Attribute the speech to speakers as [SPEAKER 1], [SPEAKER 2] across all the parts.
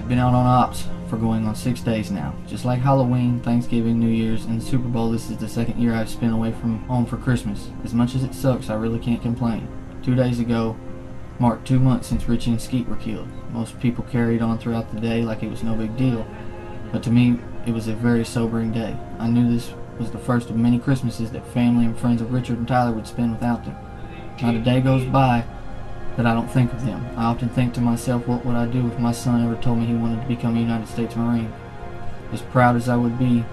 [SPEAKER 1] Been out on ops for going on 6 days now. Just like Halloween, Thanksgiving, New Year's, and the Super Bowl, this is the second year I've spent away from home for Christmas. As much as it sucks, I really can't complain. 2 days ago marked 2 months since Richie and Skeet were killed. Most people carried on throughout the day like it was no big deal, but to me, it was a very sobering day. I knew this was the first of many Christmases that family and friends of Richard and Tyler would spend without them. Not a day goes by that I don't think of them. I often think to myself, what would I do if my son ever told me he wanted to become a United States Marine? As proud as I would be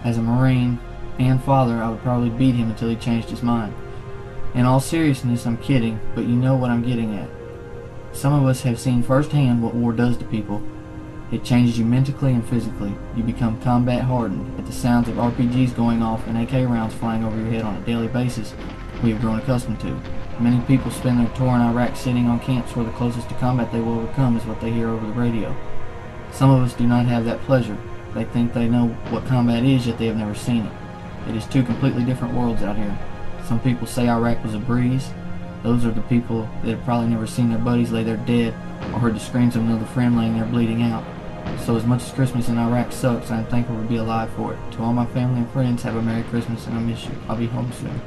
[SPEAKER 1] as a Marine and father, I would probably beat him until he changed his mind. In all seriousness, I'm kidding, but you know what I'm getting at. Some of us have seen firsthand what war does to people. It changes you mentally and physically. You become combat hardened at the sounds of RPGs going off and AK rounds flying over your head on a daily basis we have grown accustomed to. Many people spend their tour in Iraq sitting on camps where the closest to combat they will overcome is what they hear over the radio. Some of us do not have that pleasure. They think they know what combat is, yet they have never seen it. It is two completely different worlds out here. Some people say Iraq was a breeze. Those are the people that have probably never seen their buddies lay there dead or heard the screams of another friend laying there bleeding out. So as much as Christmas in Iraq sucks, I am thankful to be alive for it. To all my family and friends, have a Merry Christmas and I miss you. I'll be home soon.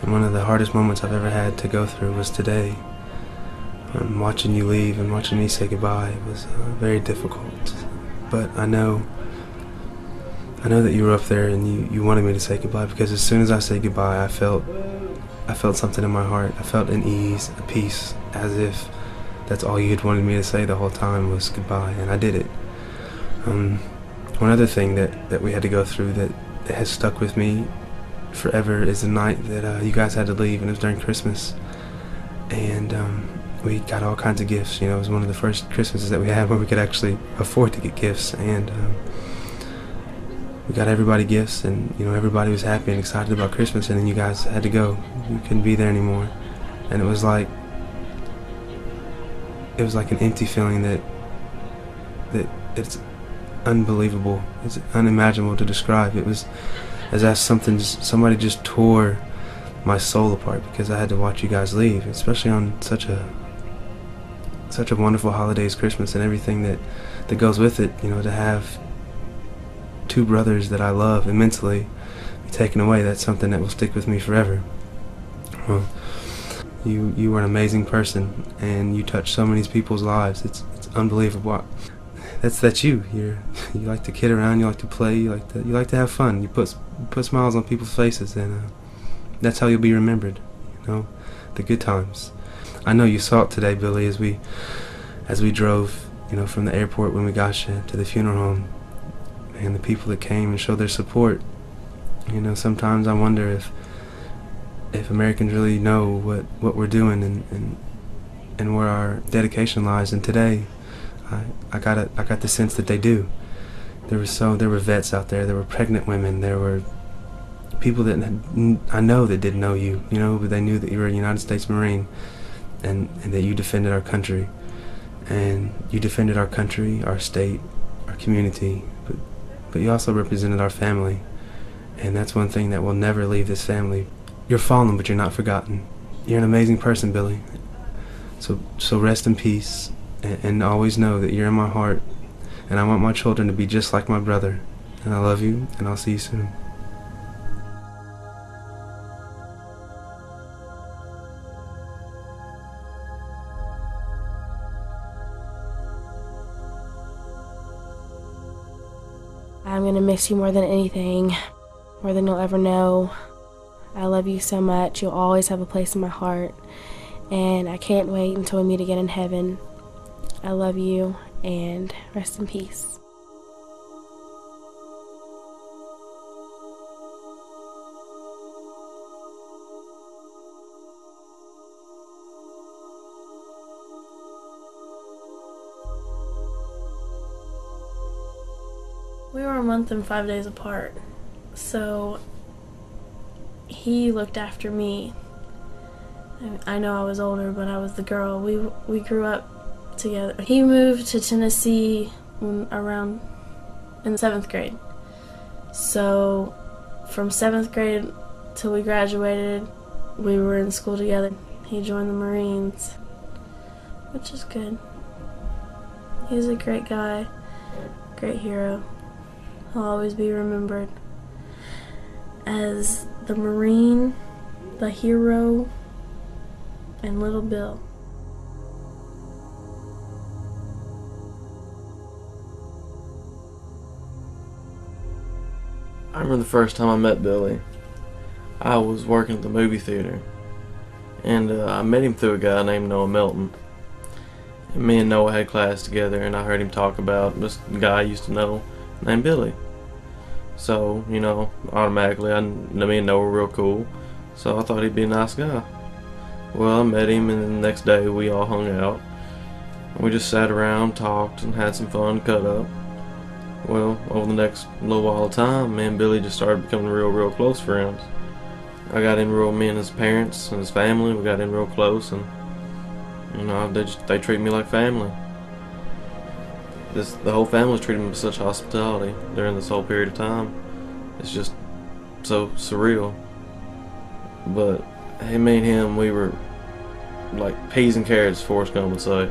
[SPEAKER 2] And one of the hardest moments I've ever had to go through was today. Watching you leave and watching me say goodbye was very difficult. But I know that you were up there and you wanted me to say goodbye, because as soon as I said goodbye, I felt something in my heart. I felt an ease, a peace, as if that's all you had wanted me to say the whole time was goodbye, and I did it. One other thing that we had to go through that has stuck with me forever is the night that you guys had to leave, and it was during Christmas, and we got all kinds of gifts. You know, it was one of the first Christmases that we had where we could actually afford to get gifts, and we got everybody gifts, and you know, everybody was happy and excited about Christmas, and then you guys had to go. You couldn't be there anymore, and it was like an empty feeling that it's unbelievable. It's unimaginable to describe. It was as if somebody just tore my soul apart, because I had to watch you guys leave, especially on such a wonderful holiday as Christmas and everything that goes with it. You know, to have two brothers that I love immensely be taken away, that's something that will stick with me forever. Well, you were an amazing person, and you touched so many people's lives. It's unbelievable. That's you. You like to kid around. You like to play. You like to have fun. You put smiles on people's faces, and that's how you'll be remembered. You know, the good times. I know you saw it today, Billy, as we drove, you know, from the airport when we got you to the funeral home, and the people that came and showed their support. You know, sometimes I wonder if Americans really know what we're doing and where our dedication lies. And today, I got the sense that they do. There were vets out there. There were pregnant women. There were people that I know that didn't know you. You know, but they knew that you were a United States Marine, and that you defended our country, and you defended our country, our state, our community. But you also represented our family, and that's one thing that will never leave this family. You're fallen, but you're not forgotten. You're an amazing person, Billy. So rest in peace. And always know that you're in my heart, and I want my children to be just like my brother. And I love you, and I'll see you soon.
[SPEAKER 3] I'm gonna miss you more than anything, more than you'll ever know. I love you so much. You'll always have a place in my heart, and I can't wait until we meet again in heaven. I love you, and rest in peace. We were a month and 5 days apart, so he looked after me. I know I was older, but I was the girl. We grew up together. He moved to Tennessee around in the 7th grade. So from 7th grade till we graduated, we were in school together. He joined the Marines, which is good. He's a great guy, great hero. He'll always be remembered as the Marine, the hero, and Little Bill.
[SPEAKER 4] I remember the first time I met Billy. I was working at the movie theater, and I met him through a guy named Noah Melton. And me and Noah had class together, and I heard him talk about this guy I used to know named Billy. So, you know, automatically, me and Noah were real cool, so I thought he'd be a nice guy. Well, I met him, and then the next day we all hung out. We just sat around, talked, and had some fun, cut up. Well, over the next little while of time, me and Billy just started becoming real close friends. I got in me and his parents and his family, we got in real close, and you know, they treat me like family. The whole family's treated me with such hospitality during this whole period of time. It's just so surreal. But hey, me and him, we were like peas and carrots, Forrest Gump would say.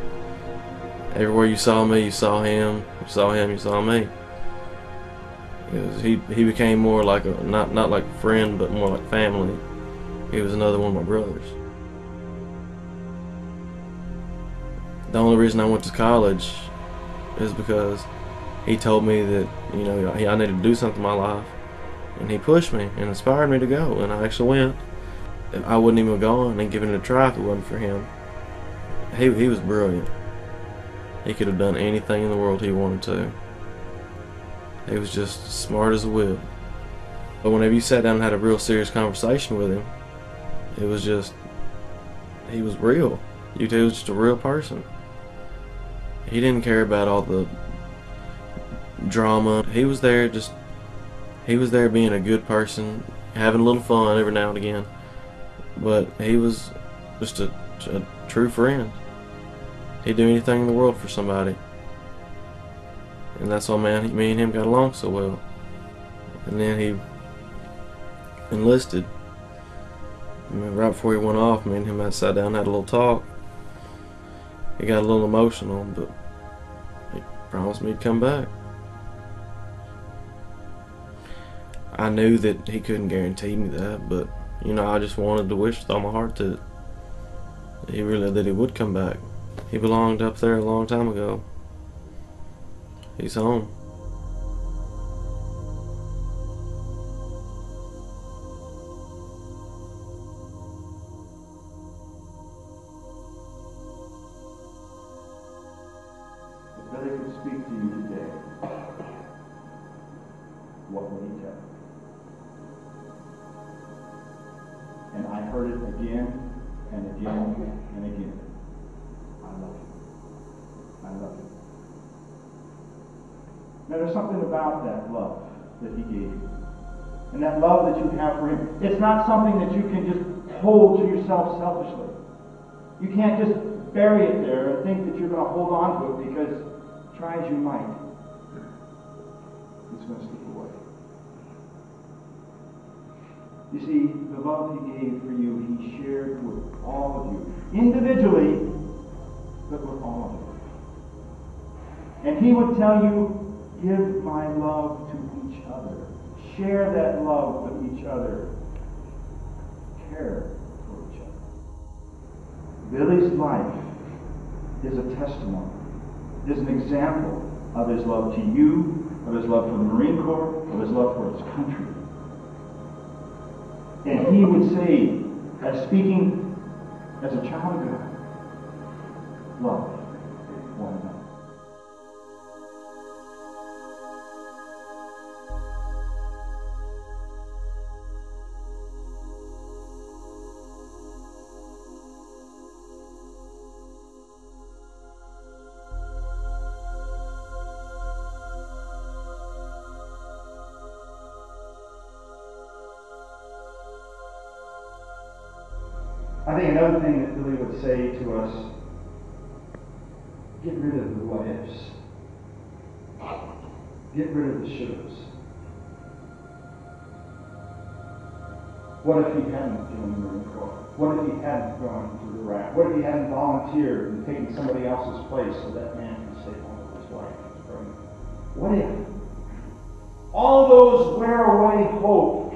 [SPEAKER 4] Everywhere you saw me, you saw him. You saw him, you saw me. He became more like not like a friend, but more like family. He was another one of my brothers. The only reason I went to college is because he told me that, you know, I needed to do something in my life, and he pushed me and inspired me to go, and I actually went. I wouldn't even have gone and given it a try if it wasn't for him. He was brilliant. He could have done anything in the world he wanted to. He was just smart as a whip. But whenever you sat down and had a real serious conversation with him, it was just, he was real. He was just a real person. He didn't care about all the drama. He was there being a good person, having a little fun every now and again. But he was just a true friend. He'd do anything in the world for somebody. And that's why, man, me and him got along so well. And then he enlisted. I mean, right before he went off, me and him had sat down and had a little talk. He got a little emotional, but he promised me he'd come back. I knew that he couldn't guarantee me that, but, you know, I just wanted to wish with all my heart that he would come back. He belonged up there a long time ago. He's home.
[SPEAKER 5] If Billy could speak to you today, what would he tell you? And I heard it again and again and again. I love you. I love you. Now there's something about that love that he gave you. And that love that you have for him. It's not something that you can just hold to yourself selfishly. You can't just bury it there and think that you're going to hold on to it, because try as you might, it's going to slip away. You see, the love he gave for you, he shared with all of you. Individually, but with all of you. And he would tell you, give my love to each other. Share that love with each other. Care for each other. Billy's life is a testimony, is an example of his love to you, of his love for the Marine Corps, of his love for his country. And he would say, as speaking as a child of God, love one another. I think another thing that Billy would say to us, get rid of the what ifs. Get rid of the shoulds. What if he hadn't joined the Marine Corps? What if he hadn't gone to Iraq? What if he hadn't volunteered and taken somebody else's place so that man can stay home with his wife and his brother? What if? All those wear away hope.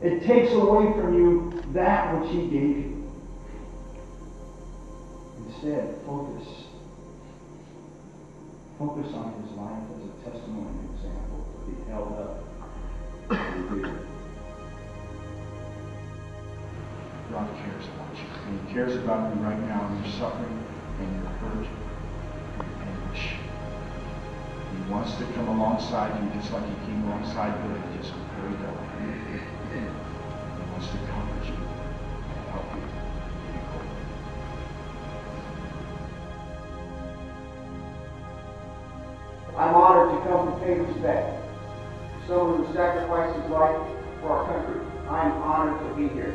[SPEAKER 5] It takes away from you that which he gave you. Instead, focus. Focus on his life as a testimony and example to be held up and revered. God cares about you. And he cares about you right now in your suffering and your hurt and your anguish. He wants to come alongside you just like he came alongside Billy just before he died. He wants to comfort you and help you give you hope.
[SPEAKER 6] I'm honored to come to pay respect to someone who sacrificed his life for our country. I am honored to be here.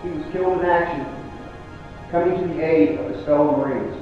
[SPEAKER 6] He was killed in action, coming to the aid of his fellow Marines.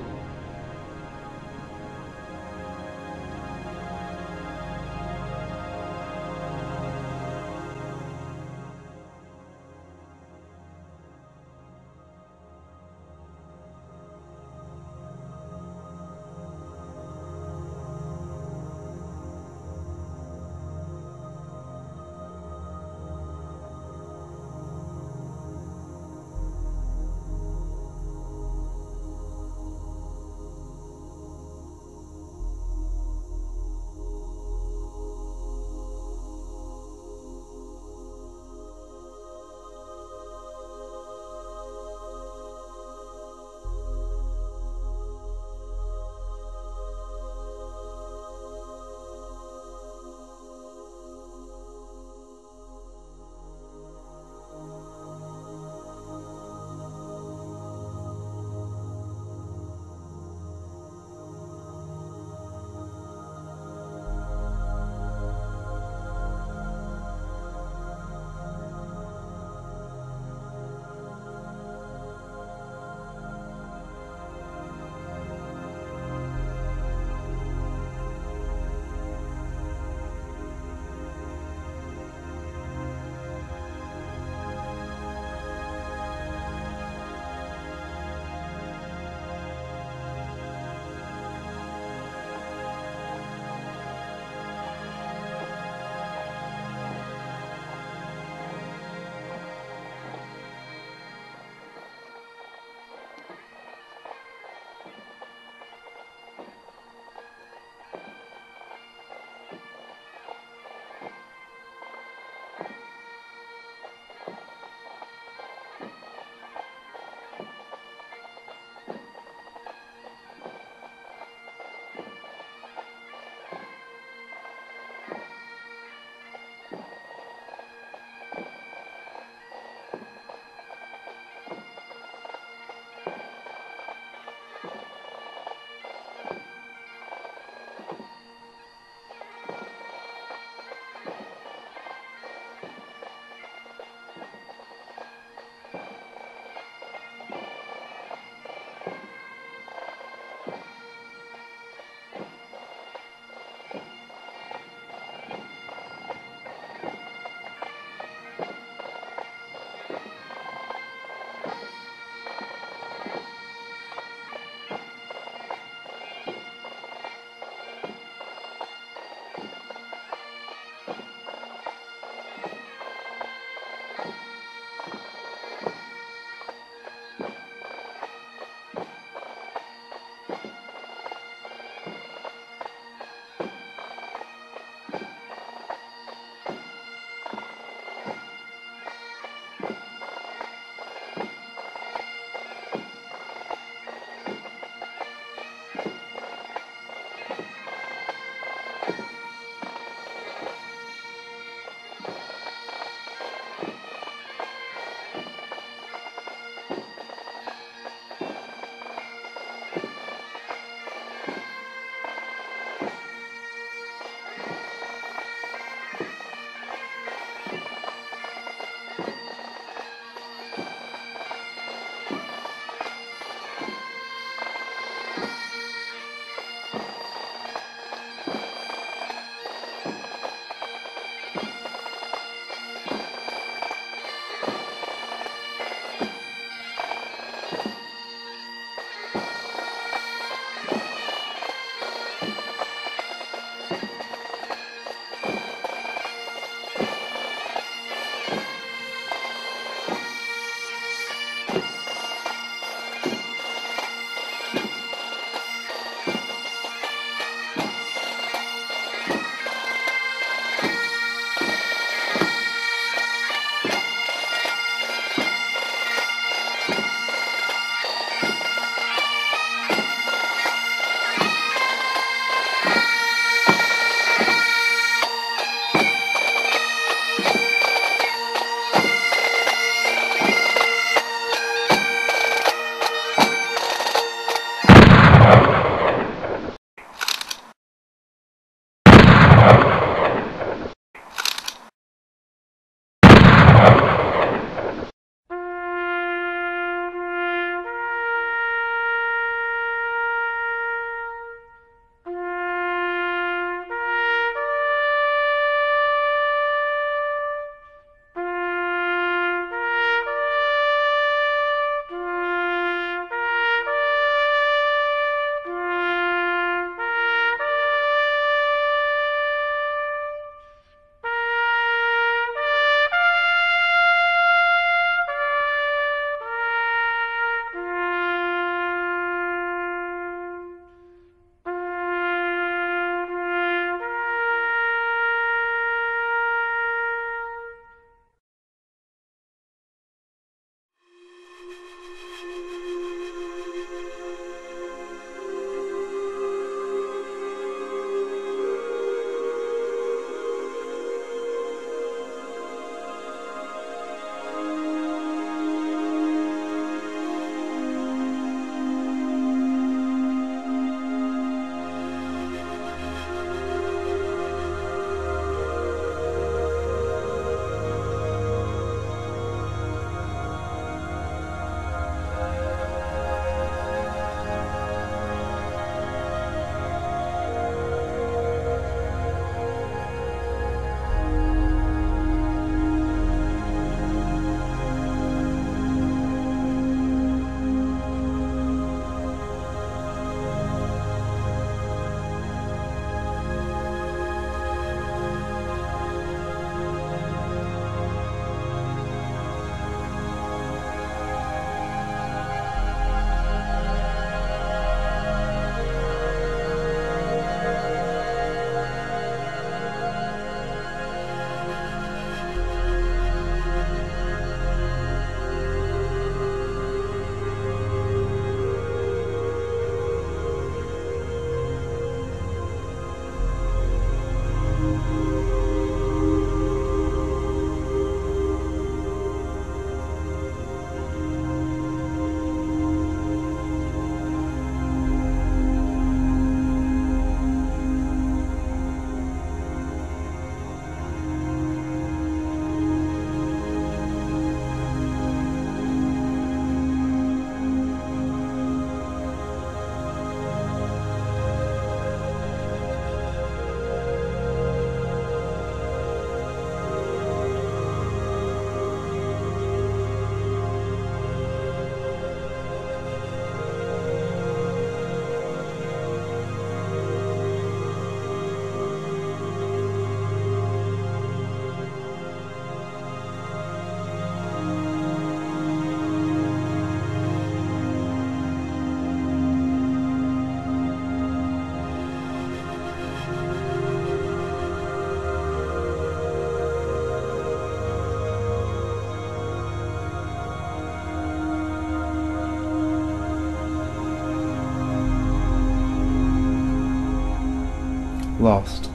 [SPEAKER 2] lost.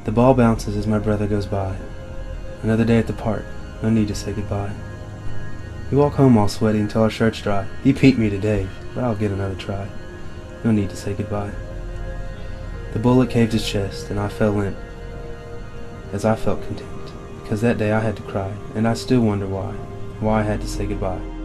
[SPEAKER 2] The ball bounces as my brother goes by. Another day at the park, no need to say goodbye. We walk home all sweaty until our shirts dry. He beat me today, but I'll get another try. No need to say goodbye. The bullet caved his chest, and I fell limp, as I felt content, because that day I had to cry, and I still wonder why I had to say goodbye.